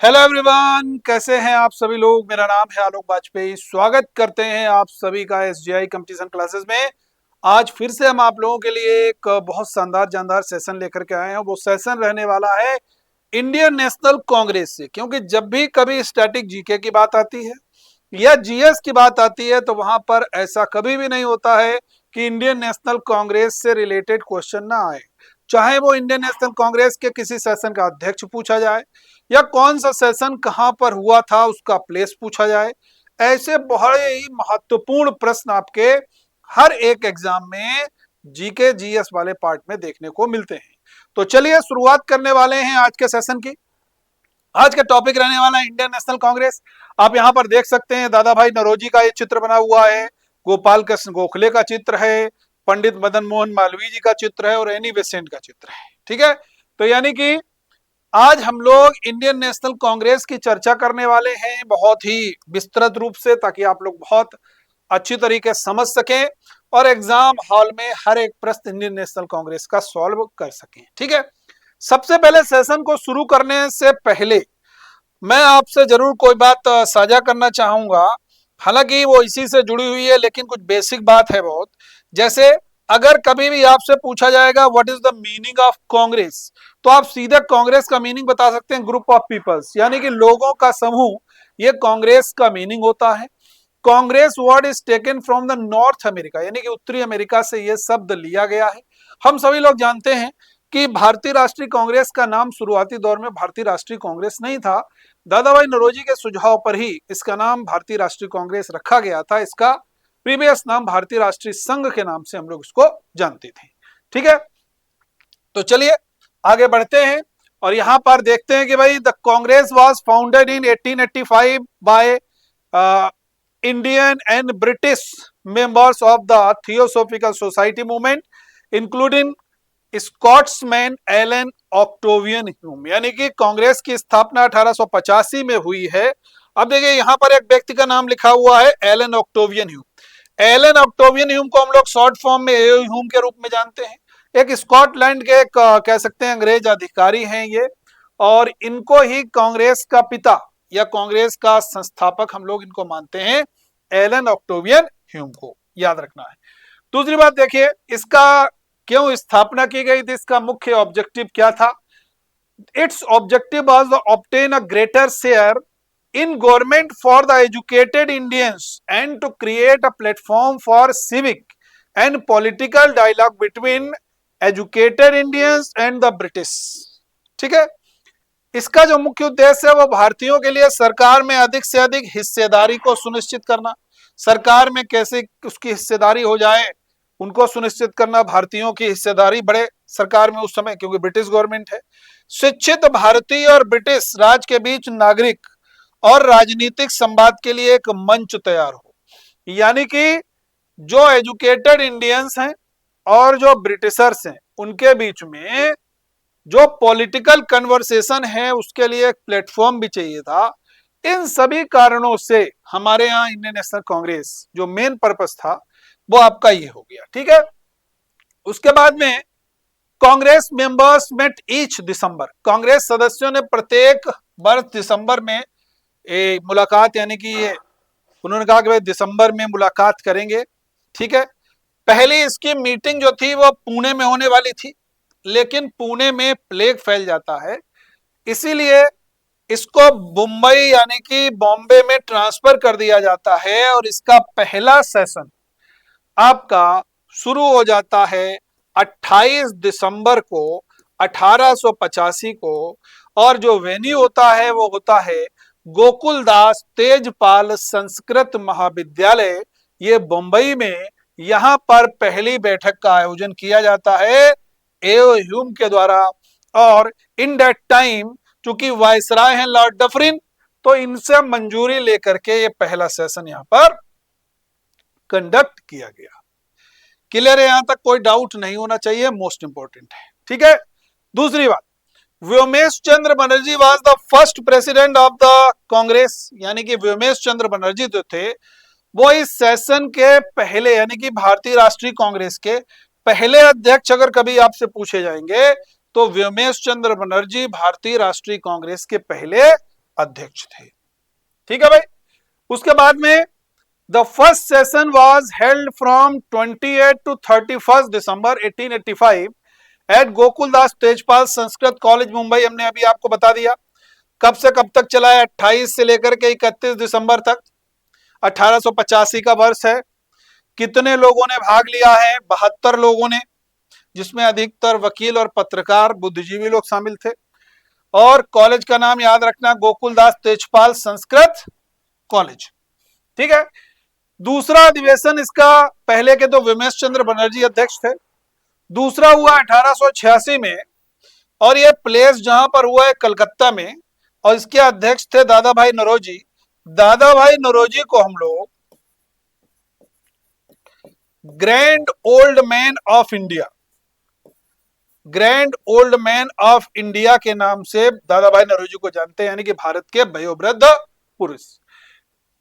Hello everyone, कैसे हैं आप सभी लोग। मेरा नाम है आलोक वाजपेयी। स्वागत करते हैं आप सभी का एसजीआई कंपटीशन क्लासेस में। आज फिर से हम आप लोगों के लिए एक बहुत शानदार जानदार सेशन लेकर के आए हैं। वो सेशन रहने वाला है इंडियन नेशनल कांग्रेस से, क्योंकि जब भी कभी स्टैटिक जीके की बात आती है या जीएस की बात आती है तो वहां पर ऐसा कभी भी नहीं होता है कि इंडियन नेशनल कांग्रेस से रिलेटेड क्वेश्चन ना आए। चाहे वो इंडियन नेशनल कांग्रेस के किसी सेशन का अध्यक्ष पूछा जाए या कौन सा सेशन कहां पर हुआ था उसका प्लेस पूछा जाए, ऐसे बड़े ही महत्वपूर्ण प्रश्न आपके हर एक एग्जाम में जीके जीएस वाले पार्ट में देखने को मिलते हैं। तो चलिए शुरुआत करने वाले हैं आज के सेशन की। आज का टॉपिक रहने वाला है इंडियन नेशनल कांग्रेस। आप यहाँ पर देख सकते हैं दादा भाई नौरोजी का ये चित्र बना हुआ है, गोपाल कृष्ण गोखले का चित्र है, पंडित मदन मोहन मालवीय जी का चित्र है और एनी बेसेंट का चित्र है। ठीक है, तो यानी कि आज हम लोग इंडियन नेशनल कांग्रेस की चर्चा करने वाले हैं बहुत ही विस्तृत रूप से, ताकि आप लोग बहुत अच्छी तरीके से समझ सकें और एग्जाम हॉल में हर एक प्रश्न इंडियन नेशनल कांग्रेस का सॉल्व कर सकें। ठीक है, सबसे पहले सेशन को शुरू करने से पहले मैं आपसे जरूर कोई बात साझा करना चाहूंगा। हालांकि वो इसी से जुड़ी हुई है, लेकिन कुछ बेसिक बात है बहुत। जैसे अगर कभी भी आपसे पूछा जाएगा what is the meaning of Congress, तो आप सीधे कांग्रेस का मीनिंग बता सकते हैं, ग्रुप ऑफ पीपल्स, यानी कि लोगों का समूह। ये कांग्रेस का मीनिंग होता है। Congress word is taken from the north America, यानी कि उत्तरी अमेरिका से यह शब्द लिया गया है। हम सभी लोग जानते हैं कि भारतीय राष्ट्रीय कांग्रेस का नाम शुरुआती दौर में भारतीय राष्ट्रीय कांग्रेस नहीं था। दादा भाई नौरोजी के सुझाव पर ही इसका नाम भारतीय राष्ट्रीय कांग्रेस रखा गया था। इसका प्रीवियस नाम भारतीय राष्ट्रीय संघ के नाम से हम लोग इसको जानते थे। ठीक है, तो चलिए आगे बढ़ते हैं और यहां पर देखते हैं कि भाई the Congress was founded in 1885 by Indian and British members of the Theosophical Society movement, including Scotsman Allan Octavian Hume. यानी कि कांग्रेस की स्थापना 1885 में हुई है। अब देखिए यहां पर एक व्यक्ति का नाम लिखा हुआ है Allan Octavian Hume. Allan Octavian Hume को हम लोग शॉर्ट फॉर्म में एओ ह्यूम के रूप में जानते हैं। एक स्कॉटलैंड के कह सकते हैं अंग्रेज अधिकारी हैं ये, और इनको ही कांग्रेस का पिता या कांग्रेस का संस्थापक हम लोग इनको मानते हैं, एलन ऑक्टोवियन ह्यूम को याद रखना है। दूसरी बात देखिए, इसका क्यों स्थापना की गई थी, इसका मुख्य ऑब्जेक्टिव क्या था। Its objective was to obtain a greater share in government for the educated Indians and to create a platform for civic and political dialogue between educated Indians and the British। ठीक है, इसका जो मुख्य उद्देश्य है वो भारतीयों के लिए सरकार में अधिक से अधिक हिस्सेदारी को सुनिश्चित करना, सरकार में कैसे उसकी हिस्सेदारी हो जाए उनको सुनिश्चित करना, भारतीयों की हिस्सेदारी बढ़े सरकार में उस समय, क्योंकि ब्रिटिश गवर्नमेंट है। शिक्षित भारतीय और ब्रिटिश राज के बीच नागरिक और राजनीतिक संवाद के लिए एक मंच तैयार हो, यानी कि जो एजुकेटेड इंडियंस हैं और जो ब्रिटिशर्स हैं उनके बीच में जो पॉलिटिकल कन्वर्सेशन है उसके लिए एक प्लेटफॉर्म भी चाहिए था। इन सभी कारणों से हमारे यहाँ इंडियन नेशनल कांग्रेस जो मेन पर्पस था वो आपका ये हो गया। ठीक है, उसके बाद में कांग्रेस मेंबर्स मेट ईच दिसंबर, कांग्रेस सदस्यों ने प्रत्येक वर्ष दिसंबर में मुलाकात, यानी कि ये उन्होंने कहा कि भाई दिसंबर में मुलाकात करेंगे। ठीक है, पहली इसकी मीटिंग जो थी वो पुणे में होने वाली थी, लेकिन पुणे में प्लेग फैल जाता है, इसीलिए इसको मुंबई यानी कि बॉम्बे में ट्रांसफर कर दिया जाता है और इसका पहला सेशन आपका शुरू हो जाता है 28 दिसंबर को 1885 को, और जो वेन्यू होता है वो होता है गोकुलदास तेजपाल संस्कृत महाविद्यालय, ये बंबई में। यहां पर पहली बैठक का आयोजन किया जाता है एओ ह्यूम के द्वारा, और इन दैट टाइम चूंकि वायसराय हैं लॉर्ड डफरिन, तो इनसे मंजूरी लेकर के ये पहला सेशन यहां पर कंडक्ट किया गया। क्लियर है, यहां तक कोई डाउट नहीं होना चाहिए, मोस्ट इंपोर्टेंट है। ठीक है, दूसरी बात, Vyomesh Chandra Banerjee was the first president of the Congress, यानी कि व्योमेश चंद्र बनर्जी जो थे वो इस सेशन के पहले, यानी कि भारतीय राष्ट्रीय कांग्रेस के पहले अध्यक्ष अगर कभी आपसे पूछे जाएंगे तो व्योमेश चंद्र बनर्जी भारतीय राष्ट्रीय कांग्रेस के पहले अध्यक्ष थे। ठीक है भाई। उसके बाद में the first session was held from 28 to 31 दिसंबर 1885 एट गोकुलदास तेजपाल संस्कृत कॉलेज मुंबई। हमने अभी आपको बता दिया। कब से कब तक चला है? 28 से लेकर के 31 दिसंबर तक। 1885 का वर्ष है। कितने लोगों ने भाग लिया है? 72 लोगों ने, जिसमें अधिकतर वकील और पत्रकार बुद्धिजीवी लोग शामिल थे। और कॉलेज का नाम याद रखना, गोकुलदास तेजपाल संस्कृत कॉलेज। ठीक है। दूसरा अधिवेशन इसका, पहले के तो विमेश चंद्र बनर्जी अध्यक्ष थे, दूसरा हुआ 1886 में, और ये प्लेस जहां पर हुआ है कलकत्ता में, और इसके अध्यक्ष थे दादा भाई नौरोजी। दादा भाई नौरोजी को हम लोग grand old man of India, grand old man of India के नाम से दादा भाई नौरोजी को जानते हैं, यानी कि भारत के वयोवृद्ध पुरुष।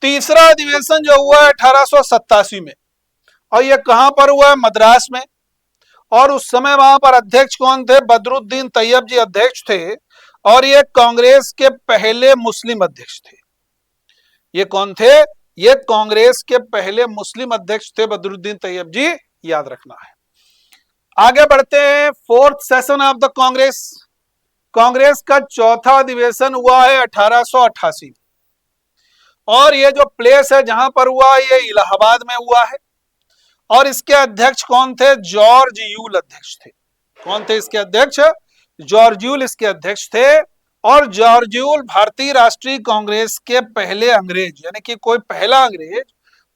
तीसरा अधिवेशन जो हुआ है 1887 में, और यह कहां पर हुआ है? मद्रास में। और उस समय वहां पर अध्यक्ष कौन थे? बदरुद्दीन तैयब जी अध्यक्ष थे, और ये कांग्रेस के पहले मुस्लिम अध्यक्ष थे। ये कौन थे? ये कांग्रेस के पहले मुस्लिम अध्यक्ष थे, बदरुद्दीन तैयब जी, याद रखना है। आगे बढ़ते हैं। Fourth session of the Congress. Congress का चौथा अधिवेशन हुआ है 1888, और ये जो प्लेस है जहां पर हुआ, ये इलाहाबाद में हुआ है। और इसके अध्यक्ष कौन थे? जॉर्ज यूल अध्यक्ष थे। कौन थे इसके अध्यक्ष? जॉर्ज यूल इसके अध्यक्ष थे। और जॉर्ज यूल भारतीय राष्ट्रीय कांग्रेस के पहले अंग्रेज, यानी कि कोई पहला अंग्रेज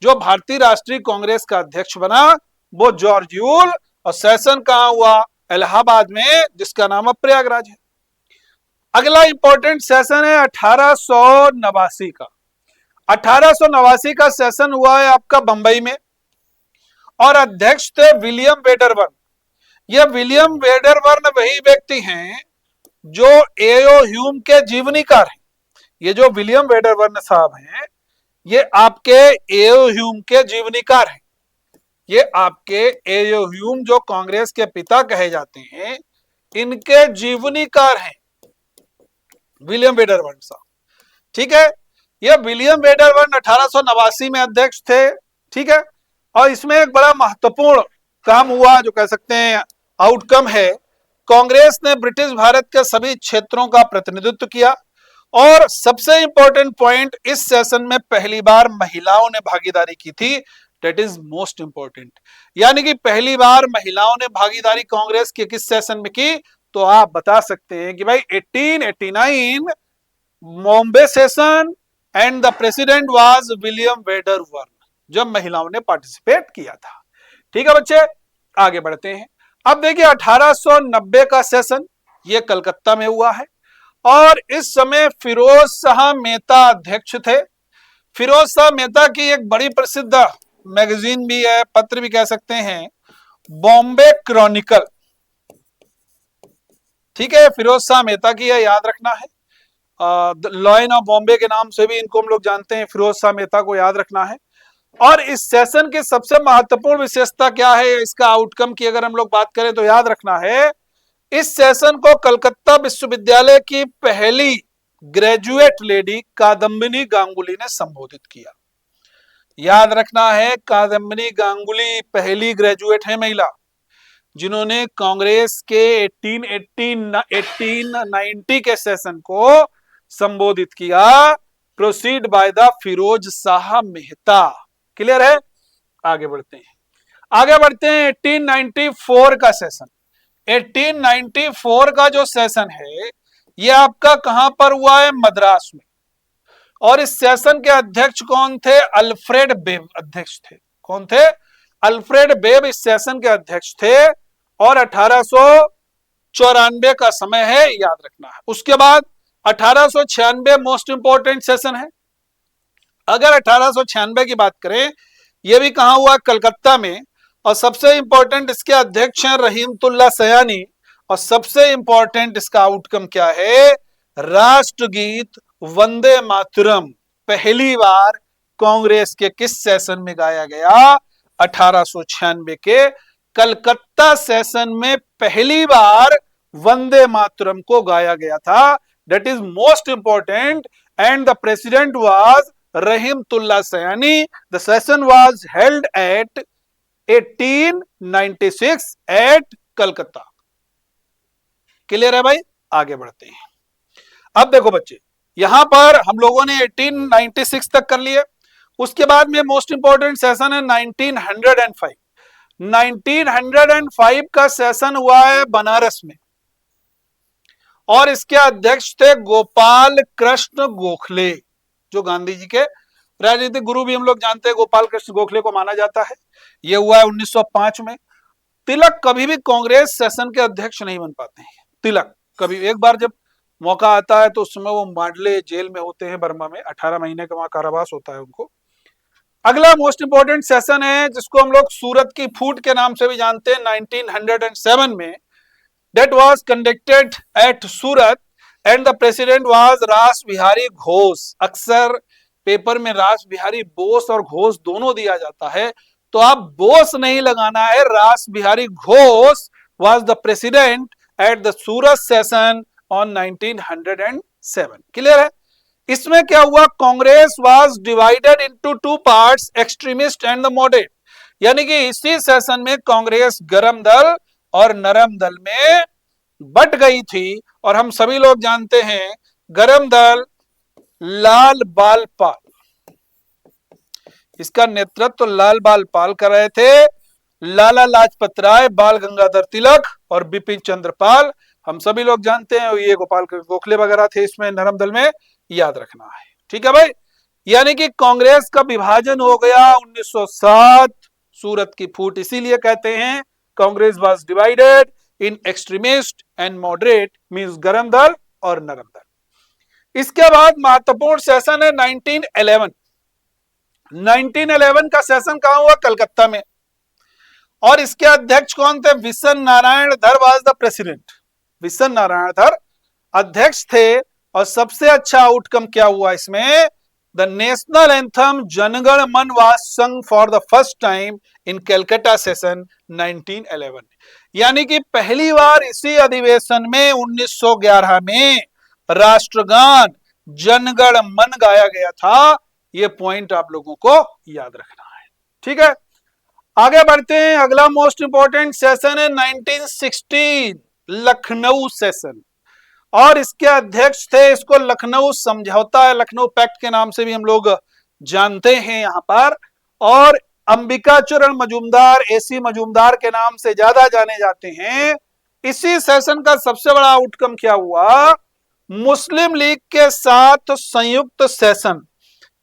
जो भारतीय राष्ट्रीय कांग्रेस का अध्यक्ष बना, वो जॉर्ज यूल। और सेशन कहां हुआ? इलाहाबाद में, जिसका नाम अब प्रयागराज है। अगला इंपॉर्टेंट सेशन है 1889 का। 1889 का सेशन हुआ है आपका बंबई में, और अध्यक्ष थे विलियम वेडरबर्न। ये विलियम वेडरबर्न वही व्यक्ति हैं जो एओ ह्यूम के जीवनीकार हैं। ये जो विलियम वेडरबर्न साहब हैं, ये आपके एओ ह्यूम के जीवनीकार हैं। ये आपके एओ ह्यूम, जो कांग्रेस के पिता कहे जाते हैं, इनके जीवनीकार हैं विलियम वेडरबर्न साहब। ठीक है। ये विलियम वेडरबर्न 1889 में अध्यक्ष थे। ठीक है। और इसमें एक बड़ा महत्वपूर्ण काम हुआ, जो कह सकते हैं आउटकम है। कांग्रेस ने ब्रिटिश भारत के सभी क्षेत्रों का प्रतिनिधित्व किया, और सबसे इंपॉर्टेंट पॉइंट, इस सेशन में पहली बार महिलाओं ने भागीदारी की थी। That is most important. यानी कि पहली बार महिलाओं ने भागीदारी कांग्रेस के किस सेशन में की? तो आप बता सकते हैं कि भाई 1889 Bombay session, and the president was William Wedderburn, जब महिलाओं ने पार्टिसिपेट किया था। ठीक है बच्चे, आगे बढ़ते हैं। अब देखिए 1890 का सेशन, ये कलकत्ता में हुआ है, और इस समय फिरोज शाह मेहता अध्यक्ष थे। फिरोज शाह मेहता की एक बड़ी प्रसिद्ध मैगजीन भी है, पत्र भी कह सकते हैं, बॉम्बे क्रॉनिकल। ठीक है, फिरोज शाह मेहता की है, याद रखना है। लॉयन ऑफ बॉम्बे के नाम से भी इनको हम लोग जानते हैं, फिरोज शाह मेहता को याद रखना है। और इस सेशन की सबसे महत्वपूर्ण विशेषता क्या है? इसका आउटकम की अगर हम लोग बात करें तो याद रखना है, इस सेशन को कलकत्ता विश्वविद्यालय की पहली ग्रेजुएट लेडी कादम्बिनी गांगुली ने संबोधित किया। याद रखना है, कादम्बिनी गांगुली पहली ग्रेजुएट है महिला, जिन्होंने कांग्रेस के 1890 के सेशन को संबोधित किया, proceed by the Feroz Shah Mehta. Clear है? आगे बढ़ते हैं। 1894 का सेशन। 1894 का जो सेशन है, ये आपका कहां पर हुआ है? मद्रास में। और इस सेशन के अध्यक्ष कौन थे? अल्फ्रेड बेब अध्यक्ष थे। कौन थे? अल्फ्रेड बेब इस सेशन के अध्यक्ष थे, और 1894 का समय है, याद रखना है। उसके बाद 1896 मोस्ट इंपोर्टेंट सेशन है। अगर 1896 की बात करें, यह भी कहां हुआ? कलकत्ता में। और सबसे इंपॉर्टेंट इसके अध्यक्ष हैं रहीमतुल्लाह सयानी, और सबसे इंपॉर्टेंट इसका आउटकम क्या है? राष्ट्रगीत वंदे मातरम पहली बार कांग्रेस के किस सेशन में गाया गया? 1896 के कलकत्ता सेशन में पहली बार वंदे मातरम को गाया गया था। That is most important. and the president was Rahimtullah Sayani. The session was held at 1896 at Calcutta. Clear है भाई? आगे बढ़ते हैं। अब देखो बच्चे, यहां पर हम लोगों ने 1896 तक कर लिए। उसके बाद में मोस्ट इंपॉर्टेंट सेशन है 1905। 1905 का सेशन हुआ है बनारस में, और इसके अध्यक्ष थे गोपाल कृष्ण गोखले, जो गांधी जी के राजनीतिक गुरु भी हम लोग जानते हैं, गोपाल कृष्ण गोखले को माना जाता है। यह हुआ है 1905 में। तिलक कभी भी कांग्रेस सेशन के अध्यक्ष नहीं बन पाते हैं। तिलक कभी, एक बार जब मौका आता है तो उस समय वो मांडले जेल में होते हैं बर्मा में, 18 महीने का वहां कारावास होता है उनको। अगला मोस्ट इंपॉर्टेंट सेशन है जिसको हम लोग सूरत की फूट के नाम से भी जानते हैं, 1907 में। That was conducted at Surat and the president was रास बिहारी घोष। अक्सर पेपर में रास बिहारी बोस और घोष दोनों दिया जाता है, तो आप बोस नहीं लगाना है, रास Bihari Ghosh was the president at the Surat session on 1907। Clear है? इसमें क्या हुआ? Congress was divided into two parts, extremist and the moderate। यानी कि इसी सेशन में कांग्रेस गरम दल और नरम दल में बट गई थी। और हम सभी लोग जानते हैं गरम दल लाल बाल पाल, इसका नेतृत्व तो लाल बाल पाल कर रहे थे। लाला लाजपत राय, बाल गंगाधर तिलक और बिपिन चंद्र पाल, हम सभी लोग जानते हैं। ये गोपाल कृष्ण गोखले वगैरह थे इसमें नरम दल में, याद रखना है। ठीक है भाई? यानी कि कांग्रेस का विभाजन हो गया 1907, सूरत की फूट इसीलिए कहते हैं Congress was divided in extremist and moderate, means गरम दल और नरम दल। इसके बाद महत्वपूर्ण सेशन है 1911। 1911 का सेशन कहां हुआ? कलकत्ता में। और इसके अध्यक्ष कौन थे? Bishan Narayan Dhar was the president. Bishan Narayan Dhar अध्यक्ष थे। और सबसे अच्छा आउटकम क्या हुआ इसमें? द नेशनल एंथम जनगण मन वाज संग for the first time in Calcutta session 1911। यानी कि पहली बार इसी अधिवेशन में 1911 में राष्ट्रगान जनगण मन गाया गया था। यह पॉइंट आप लोगों को याद रखना है। ठीक है, आगे बढ़ते हैं। अगला मोस्ट इंपॉर्टेंट सेशन है 1916 लखनऊ सेशन, और इसके अध्यक्ष थे, इसको लखनऊ समझौता है, लखनऊ पैक्ट के नाम से भी हम लोग जानते हैं यहां पर। और अंबिका चरण मजूमदार, एसी मजूमदार के नाम से ज्यादा जाने जाते हैं। इसी सेशन का सबसे बड़ा आउटकम क्या हुआ? मुस्लिम लीग के साथ संयुक्त सेशन,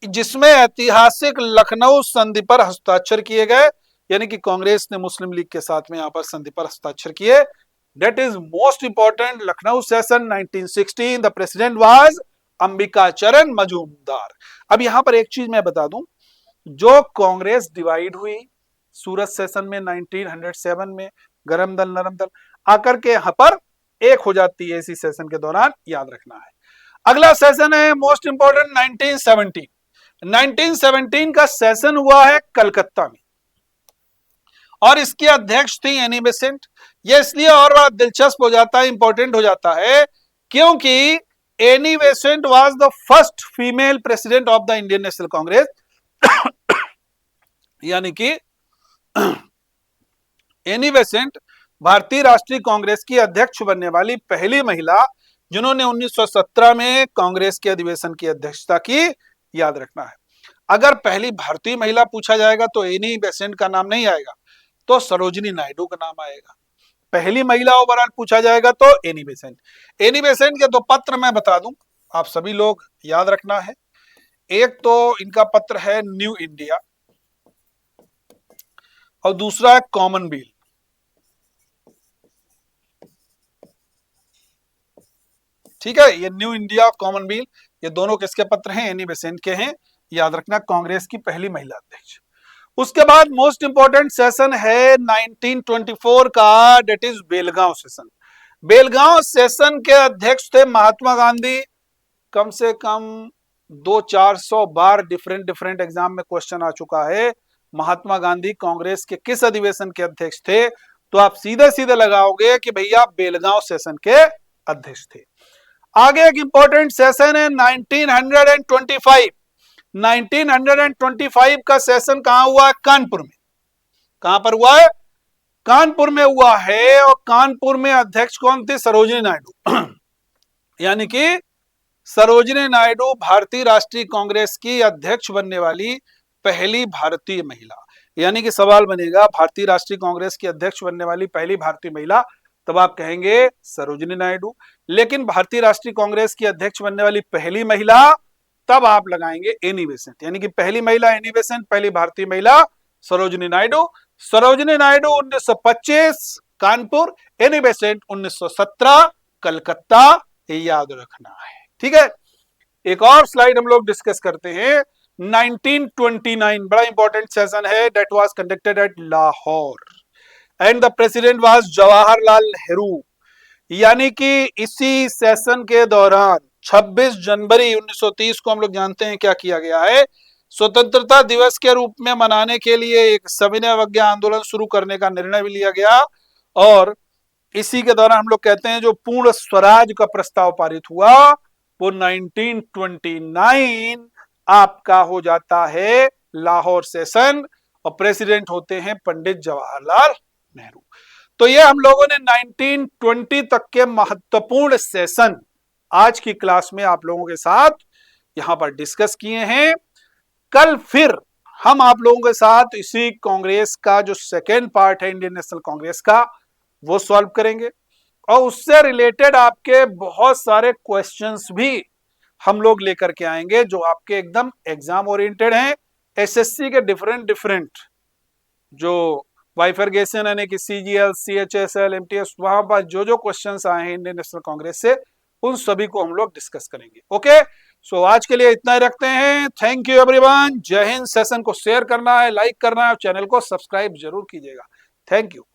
जिसमें ऐतिहासिक लखनऊ संधि पर हस्ताक्षर किए गए। यानी कि कांग्रेस ने मुस्लिम लीग के साथ में यहां पर संधि पर हस्ताक्षर किए। That is most important Lucknow session 1916। The president was Ambika चरण मजूमदार। अब यहां पर एक चीज मैं बता दूं, जो कांग्रेस डिवाइड हुई सूरत सेशन में 1907 में, गरम दल नरम दल आकर के यहां पर एक हो जाती है इसी सेशन के दौरान, याद रखना है। अगला सेशन है मोस्ट इंपॉर्टेंट 1917। 1917 का सेशन हुआ है कलकत्ता में, और इसके अध्यक्ष थी एनी बेसेंट। ये इसलिए और बड़ा दिलचस्प हो जाता है, इंपॉर्टेंट हो जाता है, क्योंकि Annie Besant was the first female president of the Indian national Congress. यानी कि एनी बेसेंट भारतीय राष्ट्रीय कांग्रेस की अध्यक्ष बनने वाली पहली महिला, जिन्होंने 1917 में कांग्रेस के अधिवेशन की अध्यक्षता की, याद रखना है। अगर पहली भारतीय महिला पूछा जाएगा तो एनी बेसेंट का नाम नहीं आएगा, तो सरोजिनी नायडू का नाम आएगा। पहली महिला ओवरऑल पूछा जाएगा तो एनी बेसेंट। एनी बेसेंट के दो पत्र मैं बता दूं, आप सभी लोग याद रखना है। एक तो इनका पत्र है न्यू इंडिया, और दूसरा है कॉमनवेल्थ। ठीक है, ये न्यू इंडिया कॉमनवेल्थ, ये दोनों किसके पत्र हैं? एनी बेसेंट के हैं, याद रखना, कांग्रेस की पहली महिला अध्यक्ष। उसके बाद मोस्ट इंपॉर्टेंट सेशन है 1924 का, date is Belgaum session. Belgaum session के अध्यक्ष थे महात्मा गांधी। कम से कम 200-400 बार डिफरेंट एग्जाम में क्वेश्चन आ चुका है, महात्मा गांधी कांग्रेस के किस अधिवेशन के अध्यक्ष थे? तो आप सीधे सीधे लगाओगे कि भैया बेलगांव सेशन के अध्यक्ष थे। आगे एक इंपॉर्टेंट सेशन है 1925। 1925 का सेशन कहां हुआ है? कानपुर में। कहां पर हुआ है? कानपुर में हुआ है। और कानपुर में अध्यक्ष कौन थे? सरोजिनी नायडू। यानी कि सरोजिनी नायडू भारतीय राष्ट्रीय कांग्रेस की अध्यक्ष बनने वाली पहली भारतीय महिला। यानी कि सवाल बनेगा भारतीय राष्ट्रीय कांग्रेस की अध्यक्ष बनने वाली पहली भारतीय महिला, तब आप कहेंगे सरोजिनी नायडू। लेकिन भारतीय राष्ट्रीय कांग्रेस की अध्यक्ष बनने वाली पहली महिला, तब आप लगाएंगे एनी बेसेंट। यानी कि पहली महिला एनी बेसेंट, पहली भारतीय महिला सरोजिनी नायडू। सरोजिनी नायडू 1925 कानपुर, एनी बेसेंट 1917 कलकत्ता, याद रखना है। ठीक है, एक और स्लाइड हम लोग डिस्कस करते हैं। 1929 बड़ा इंपॉर्टेंट सेशन है, that was conducted at Lahore and the president was Jawaharlal Nehru. यानी कि इसी सेशन के दौरान 26 जनवरी 1930 को हम लोग जानते हैं क्या किया गया है, स्वतंत्रता दिवस के रूप में मनाने के लिए एक सविनय अवज्ञा आंदोलन शुरू करने का निर्णय भी लिया गया। और इसी के दौरान हम लोग कहते हैं जो पूर्ण स्वराज का प्रस्ताव पारित हुआ वो 1929 आपका हो जाता है लाहौर सेशन, और प्रेसिडेंट होते हैं पंडित जवाहरलाल नेहरू। तो ये हम लोगों ने 1920 तक के महत्वपूर्ण सेशन आज की क्लास में आप लोगों के साथ यहां पर डिस्कस किए हैं। कल फिर हम आप लोगों के साथ इसी कांग्रेस का जो सेकेंड पार्ट है इंडियन नेशनल कांग्रेस का, वो सॉल्व करेंगे। और उससे रिलेटेड आपके बहुत सारे क्वेश्चंस भी हम लोग लेकर के आएंगे जो आपके एकदम एग्जाम ओरिएंटेड हैं। एसएससी के डिफरेंट जो बाइफरगेशन यानी कि सीजीएल, सीएचएसएल, एमटीएस, वहां पर जो जो क्वेश्चंस आए हैं इंडियन नेशनल कांग्रेस से, उन सभी को हम लोग डिस्कस करेंगे। ओके, सो आज के लिए इतना ही रखते हैं। Thank you everyone. जय हिंद। सेशन को शेयर करना है, लाइक करना है, चैनल को सब्सक्राइब जरूर कीजिएगा। Thank you.